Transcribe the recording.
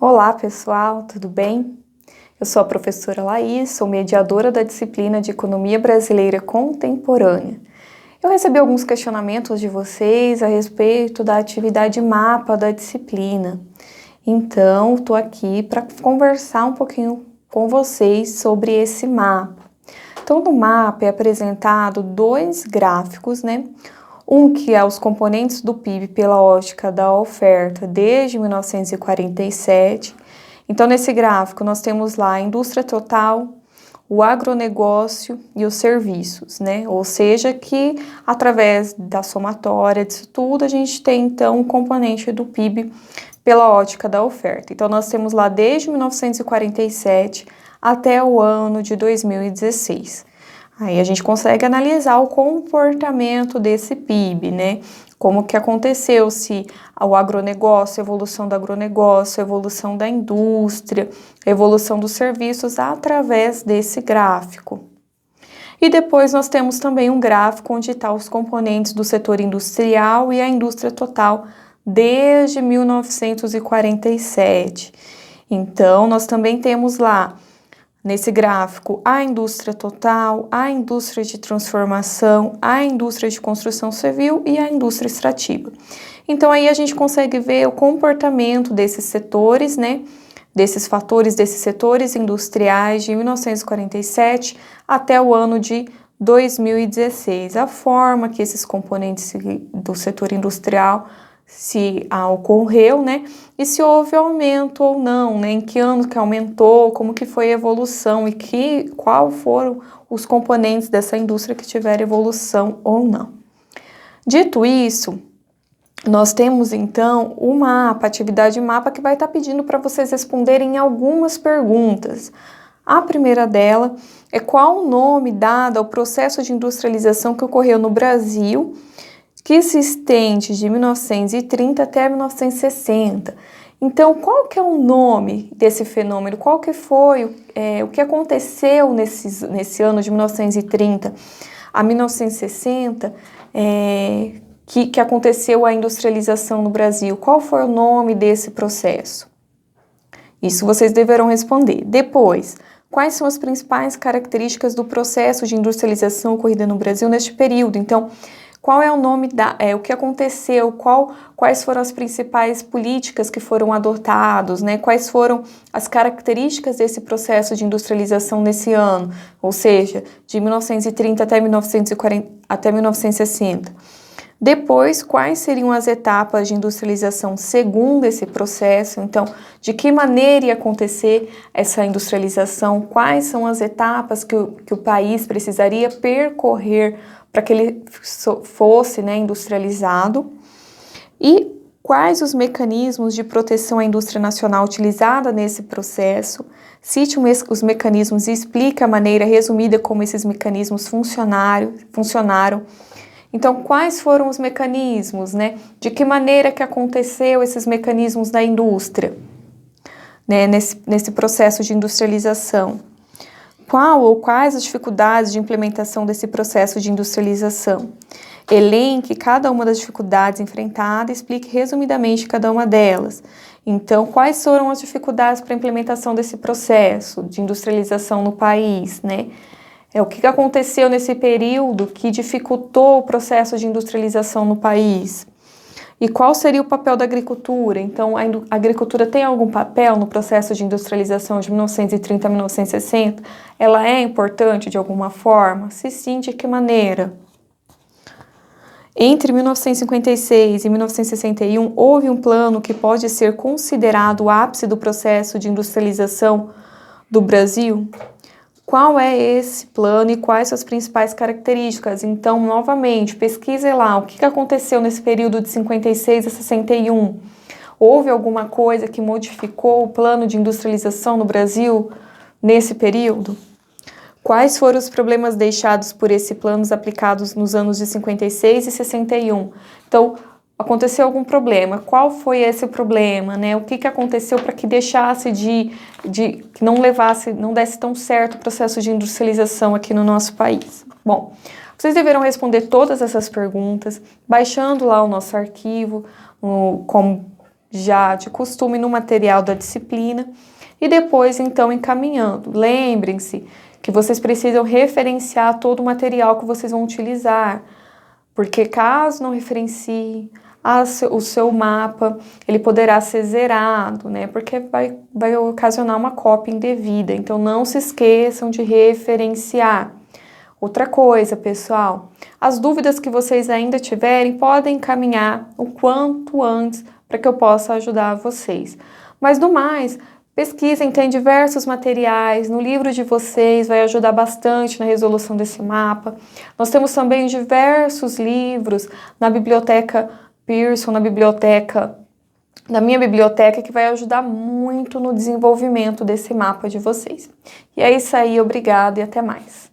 Olá pessoal, tudo bem? Eu sou a professora Laís, sou mediadora da disciplina de Economia Brasileira Contemporânea. Eu recebi alguns questionamentos de vocês a respeito da atividade mapa da disciplina. Então, estou aqui para conversar um pouquinho com vocês sobre esse mapa. Então, no mapa é apresentado dois gráficos, né? Um que é os componentes do PIB pela ótica da oferta desde 1947. Então, nesse gráfico, nós temos lá a indústria total, o agronegócio e os serviços, né? Ou seja, que através da somatória disso tudo, a gente tem, então, um componente do PIB pela ótica da oferta. Então, nós temos lá desde 1947 até o ano de 2016. Aí a gente consegue analisar o comportamento desse PIB, né? Como que aconteceu, se o agronegócio, a evolução do agronegócio, a evolução da indústria, a evolução dos serviços através desse gráfico. E depois nós temos também um gráfico onde estão os componentes do setor industrial e a indústria total desde 1947. Então, nós também temos lá nesse gráfico, a indústria total, a indústria de transformação, a indústria de construção civil e a indústria extrativa. Então, aí a gente consegue ver o comportamento desses setores, né? Desses fatores, desses setores industriais de 1947 até o ano de 2016. A forma que esses componentes do setor industrial se ocorreu, né? E se houve aumento ou não, né? Em que ano que aumentou, como que foi a evolução e qual foram os componentes dessa indústria que tiveram evolução ou não. Dito isso, nós temos então o mapa, atividade mapa, que vai estar pedindo para vocês responderem algumas perguntas. A primeira dela é qual o nome dado ao processo de industrialização que ocorreu no Brasil, que se estende de 1930 até 1960. Então, qual que é o nome desse fenômeno? Qual que foi o que aconteceu nesse ano de 1930 a 1960, que aconteceu a industrialização no Brasil? Qual foi o nome desse processo? Isso vocês deverão responder. Depois, quais são as principais características do processo de industrialização ocorrida no Brasil neste período? Então, qual é o nome o que aconteceu, quais foram as principais políticas que foram adotadas, né? Quais foram as características desse processo de industrialização nesse ano, ou seja, de 1930 até 1960. Depois, quais seriam as etapas de industrialização segundo esse processo? Então, de que maneira ia acontecer essa industrialização? Quais são as etapas que o país precisaria percorrer para que ele fosse, né, industrializado? E quais os mecanismos de proteção à indústria nacional utilizada nesse processo? Cite os mecanismos e explique a maneira resumida como esses mecanismos funcionaram. Então, quais foram os mecanismos, né? De que maneira que aconteceu esses mecanismos da indústria, né, nesse processo de industrialização? Qual ou quais as dificuldades de implementação desse processo de industrialização? Elenque cada uma das dificuldades enfrentadas e explique resumidamente cada uma delas. Então, quais foram as dificuldades para a implementação desse processo de industrialização no país, né? O que aconteceu nesse período que dificultou o processo de industrialização no país? E qual seria o papel da agricultura? Então, a agricultura tem algum papel no processo de industrialização de 1930 a 1960? Ela é importante de alguma forma? Se sim, de que maneira? Entre 1956 e 1961, houve um plano que pode ser considerado o ápice do processo de industrialização do Brasil? Qual é esse plano e quais suas principais características? Então, novamente, pesquise lá o que aconteceu nesse período de 56 a 61. Houve alguma coisa que modificou o plano de industrialização no Brasil nesse período? Quais foram os problemas deixados por esse plano aplicados nos anos de 56 e 61? Então, aconteceu algum problema? Qual foi esse problema, né? O que aconteceu para que deixasse que não desse tão certo o processo de industrialização aqui no nosso país? Bom, vocês deverão responder todas essas perguntas, baixando lá o nosso arquivo, já de costume no material da disciplina e depois então encaminhando. Lembrem-se que vocês precisam referenciar todo o material que vocês vão utilizar, porque caso não referencie o seu mapa, ele poderá ser zerado, né? Porque vai ocasionar uma cópia indevida. Então não se esqueçam de referenciar. Outra coisa, pessoal, as dúvidas que vocês ainda tiverem podem encaminhar o quanto antes para que eu possa ajudar vocês. Mas do mais, pesquisem, tem diversos materiais, no livro de vocês vai ajudar bastante na resolução desse mapa. Nós temos também diversos livros na biblioteca Pearson, na minha biblioteca, que vai ajudar muito no desenvolvimento desse mapa de vocês. E é isso aí, obrigado e até mais.